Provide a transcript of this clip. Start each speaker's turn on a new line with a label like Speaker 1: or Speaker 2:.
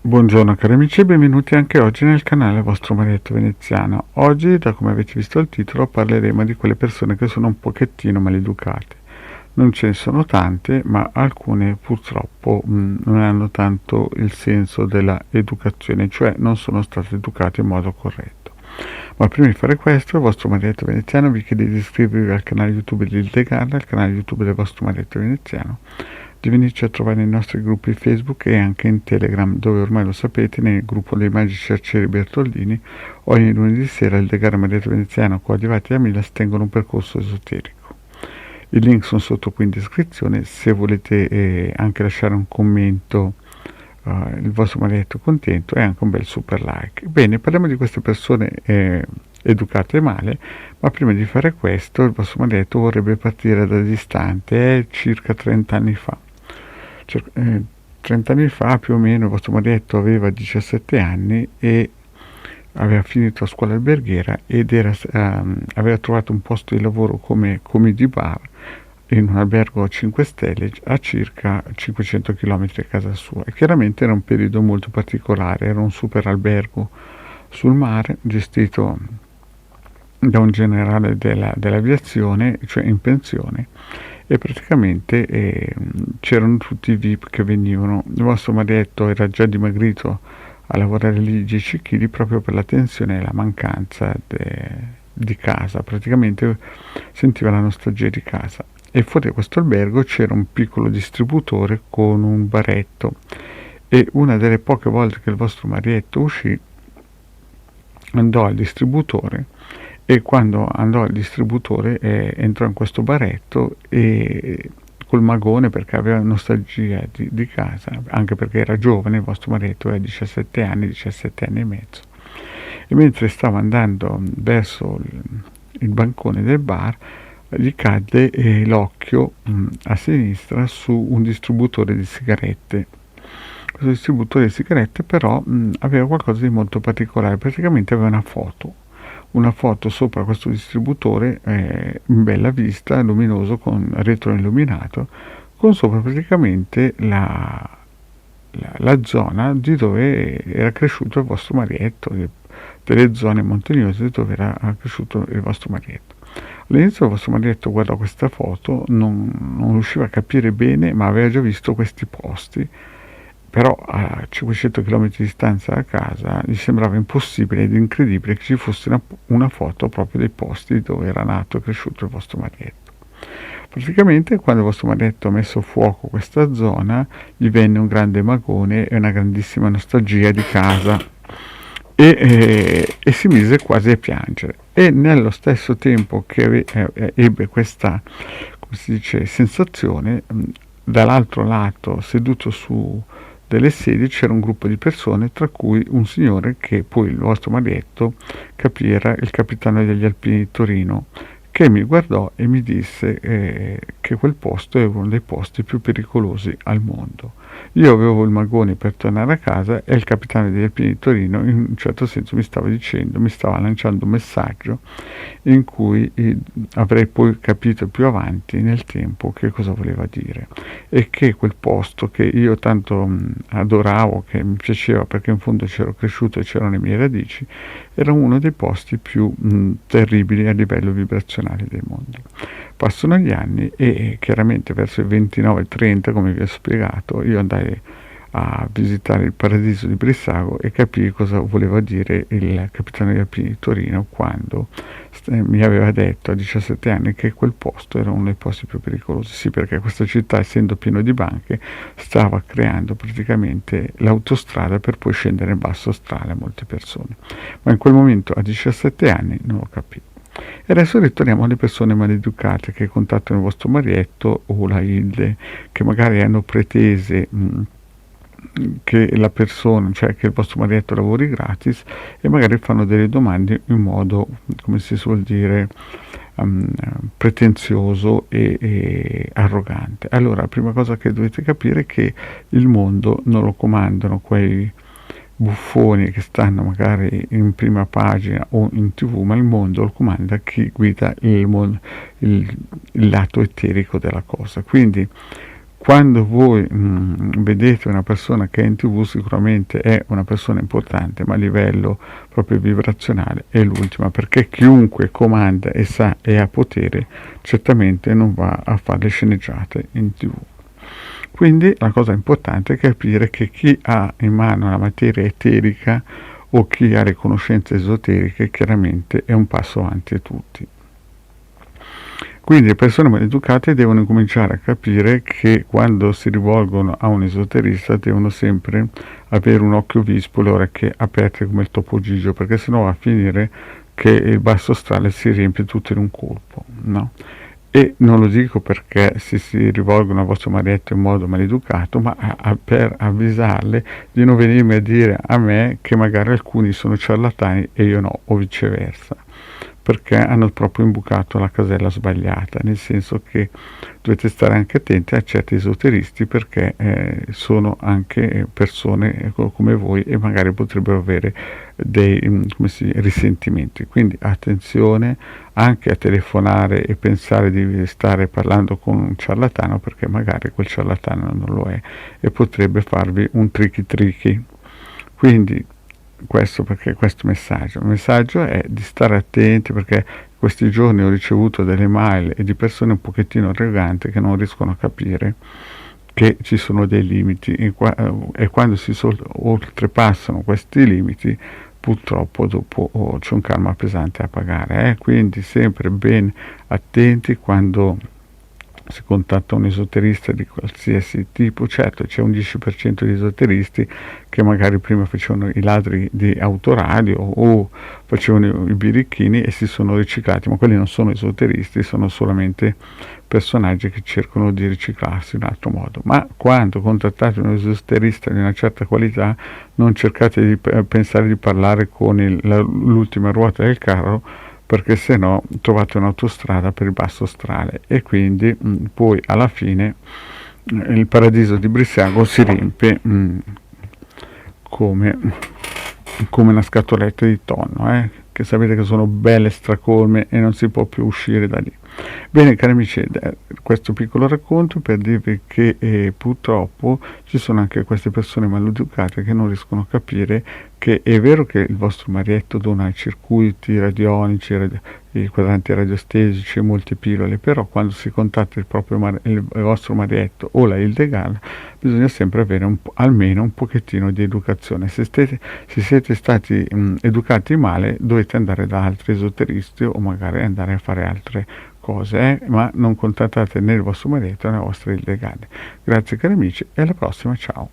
Speaker 1: Buongiorno cari amici e benvenuti anche oggi nel canale vostro Marietto Veneziano. Oggi, da come avete visto il titolo, parleremo di quelle persone che sono un pochettino maleducate. Non ce ne sono tante, ma alcune purtroppo non hanno tanto il senso della educazione, cioè non sono state educate in modo corretto. Ma prima di fare questo, il vostro Marietto Veneziano vi chiede di iscrivervi al canale YouTube di Ildegarda, al canale YouTube del vostro Marietto Veneziano, di venirci a trovare nei nostri gruppi Facebook e anche in Telegram, dove ormai lo sapete, nel gruppo dei Magici Arcieri Bertoldini, ogni lunedì sera il Degarda Marietto Veneziano, coadiuvati a Milas, tengono un percorso esoterico. I link sono sotto qui in descrizione, se volete anche lasciare un commento, il vostro marietto contento e anche un bel super like. Bene, parliamo di queste persone educate male, ma prima di fare questo il vostro marietto vorrebbe partire da distante, circa 30 anni fa. 30 anni fa più o meno il vostro marietto aveva 17 anni e aveva finito a scuola alberghiera ed aveva trovato un posto di lavoro come comedy bar in un albergo a 5 stelle a circa 500 km da casa sua. E chiaramente era un periodo molto particolare, era un super albergo sul mare gestito da un generale dell'aviazione, cioè in pensione, e praticamente c'erano tutti i VIP che venivano. Il vostro marietto era già dimagrito a lavorare lì 10 kg proprio per la tensione e la mancanza di casa, praticamente sentiva la nostalgia di casa. E fuori da questo albergo c'era un piccolo distributore con un baretto e una delle poche volte che il vostro marietto uscì andò al distributore e quando andò al distributore entrò in questo baretto e col magone perché aveva nostalgia di casa, anche perché era giovane, il vostro marietto aveva 17 anni e mezzo. E mentre stava andando verso il bancone del bar gli cadde l'occhio a sinistra su un distributore di sigarette. Questo distributore di sigarette però aveva qualcosa di molto particolare, praticamente aveva una foto sopra questo distributore in bella vista, luminoso, con retroilluminato, con sopra praticamente la zona di dove era cresciuto il vostro marietto, delle zone montagnose dove era cresciuto il vostro marietto. All'inizio il vostro marietto guardò questa foto, non riusciva a capire bene, ma aveva già visto questi posti, però a 500 km di distanza da casa gli sembrava impossibile ed incredibile che ci fosse una foto proprio dei posti dove era nato e cresciuto il vostro marietto. Praticamente quando il vostro marietto ha messo a fuoco questa zona gli venne un grande magone e una grandissima nostalgia di casa e si mise quasi a piangere, e nello stesso tempo che ebbe questa, come si dice, sensazione, dall'altro lato, seduto su delle sedie, c'era un gruppo di persone, tra cui un signore che poi il vostro marietto capì era il capitano degli Alpini di Torino, che mi guardò e mi disse che quel posto è uno dei posti più pericolosi al mondo. Io avevo il magone per tornare a casa e il capitano degli Alpini di Torino in un certo senso mi stava lanciando un messaggio in cui avrei poi capito più avanti nel tempo che cosa voleva dire, e che quel posto che io tanto adoravo, che mi piaceva perché in fondo c'ero cresciuto e c'erano le mie radici, era uno dei posti più terribili a livello vibrazionale del mondo. Passano gli anni e chiaramente verso il 29-30, come vi ho spiegato, io andai a visitare il paradiso di Brissago e capii cosa voleva dire il capitano degli Alpini di Torino quando mi aveva detto a 17 anni che quel posto era uno dei posti più pericolosi. Sì, perché questa città, essendo pieno di banche, stava creando praticamente l'autostrada per poi scendere in basso strada a molte persone. Ma in quel momento, a 17 anni, non lo capì. E adesso ritorniamo alle persone maleducate che contattano il vostro marietto o la Hilde, che magari hanno pretese che la persona, cioè che il vostro marietto lavori gratis, e magari fanno delle domande in modo, come si suol dire, pretenzioso e arrogante. Allora, la prima cosa che dovete capire è che il mondo non lo comandano quei buffoni che stanno magari in prima pagina o in TV, ma il mondo lo comanda chi guida il lato eterico della cosa. Quindi quando voi vedete una persona che è in TV, sicuramente è una persona importante, ma a livello proprio vibrazionale è l'ultima, perché chiunque comanda e sa e ha potere certamente non va a fare le sceneggiate in TV. Quindi la cosa importante è capire che chi ha in mano la materia eterica o chi ha le conoscenze esoteriche chiaramente è un passo avanti a tutti. Quindi le persone maleducate devono cominciare a capire che quando si rivolgono a un esoterista devono sempre avere un occhio vispo, le orecchie aperte come il Topo Gigio, perché sennò va a finire che il basso astrale si riempie tutto in un colpo, no? E non lo dico perché si rivolgono a vostro marito in modo maleducato, ma per avvisarle di non venirmi a dire a me che magari alcuni sono ciarlatani e io no, o viceversa, perché hanno proprio imbucato la casella sbagliata, nel senso che dovete stare anche attenti a certi esoteristi, perché sono anche persone come voi e magari potrebbero avere dei risentimenti. Quindi attenzione anche a telefonare e pensare di stare parlando con un ciarlatano, perché magari quel ciarlatano non lo è e potrebbe farvi un tricky. Quindi questo messaggio. Il messaggio è di stare attenti, perché questi giorni ho ricevuto delle mail e di persone un pochettino arroganti che non riescono a capire che ci sono dei limiti e quando si oltrepassano questi limiti purtroppo dopo c'è un karma pesante a pagare, quindi sempre ben attenti quando si contatta un esoterista di qualsiasi tipo. Certo, c'è un 10% di esoteristi che magari prima facevano i ladri di autoradio o facevano i birichini e si sono riciclati, ma quelli non sono esoteristi, sono solamente personaggi che cercano di riciclarsi in un altro modo. Ma quando contattate un esoterista di una certa qualità, non cercate di pensare di parlare con l'ultima ruota del carro, perché se no trovate un'autostrada per il basso astrale e quindi poi alla fine il paradiso di Brissago si riempie come una scatoletta di tonno, che sapete che sono belle stracolme e non si può più uscire da lì. Bene cari amici, questo piccolo racconto per dirvi che purtroppo ci sono anche queste persone maleducate che non riescono a capire che è vero che il vostro marietto dona i circuiti radionici, i quadranti radiostesici e molte pillole, però quando si contatta il vostro marietto o la Hildegard bisogna sempre avere almeno un pochettino di educazione. Se siete stati educati male dovete andare da altri esoteristi o magari andare a fare altre cose, ma non contattate né il vostro marito né la vostra Hildegard. Grazie cari amici e alla prossima, ciao.